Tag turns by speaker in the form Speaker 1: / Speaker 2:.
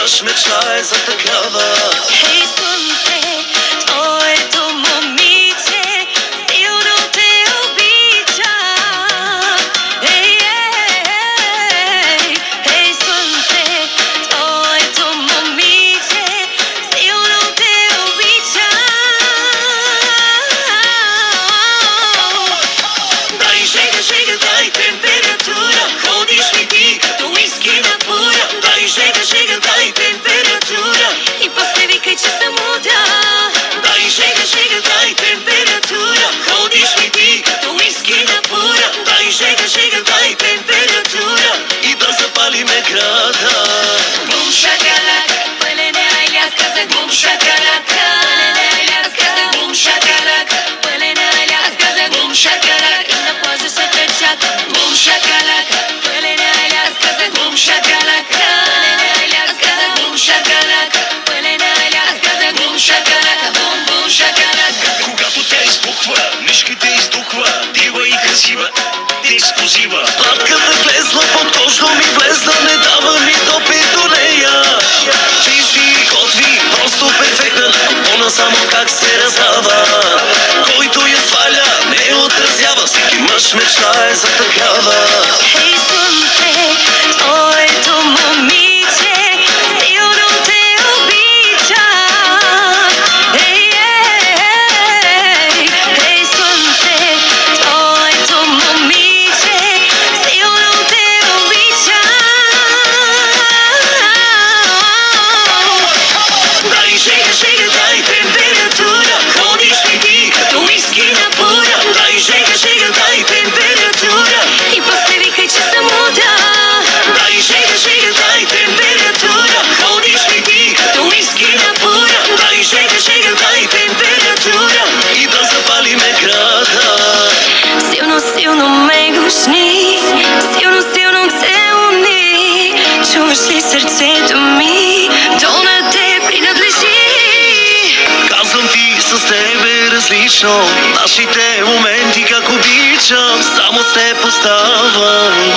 Speaker 1: мъж мечтае за такава.
Speaker 2: Хей, слънце, твоето момиче силно те обича. Ей, ей, ей, слънце, твоето момиче силно те обича.
Speaker 1: Дай жега, жега, дай температура, ходиш ми ти като уиски на пура. Дай жега, жега, дай температура
Speaker 2: И после викай, че съм луда.
Speaker 1: Дай жега, жега, дай температура, ходиш ми ти като уиски на пура. Дай жега, жега, дай температура и да запалиме града.
Speaker 2: Бум шакалака, пълене айли, аз казах бум шакалака. Пълене айли, аз казах бум шакалака. Пълене айли, аз казах бум шакалака. И на плажа се те чака. Бум шакалака, пълене айли, аз казах бум шакалака. Пълене айли, аз казах бум шакалака. Пълене айли, аз казах бум шакалака. Бум, бум шакалака.
Speaker 1: Когато тя избухва, мишките издухва, дива и красива, ексклюзива. Сладката влезла под кожно ми влезла, не дава ми допит до нея. Чисти и готви, просто перфектна, на купона само как се раздава. Който я сваля, не отразява, всеки мъж мечтае за такава.
Speaker 2: Хей, слънце, твоето момиче силно те обича. Ей, ей, ей, слънце, твоето момиче силно те обича.
Speaker 1: Дай жега, жега, дай температура, ходиш ми ти като уиски на пура. Дай жега, жега, дай температура
Speaker 2: И после викай, че съм луда.
Speaker 1: Дай жега, жега, дай температура, ходиш ми ти като уиски на пура. Дай жега, жега, дай температура и да запалиме града.
Speaker 2: Силно, силно ме гушни, силно, силно целуни. Чуваш ли сърцето ми? То на те принадлежи.
Speaker 1: Казвам ти, с тебе различно, нашите моменти как обичам, само с теб оставам.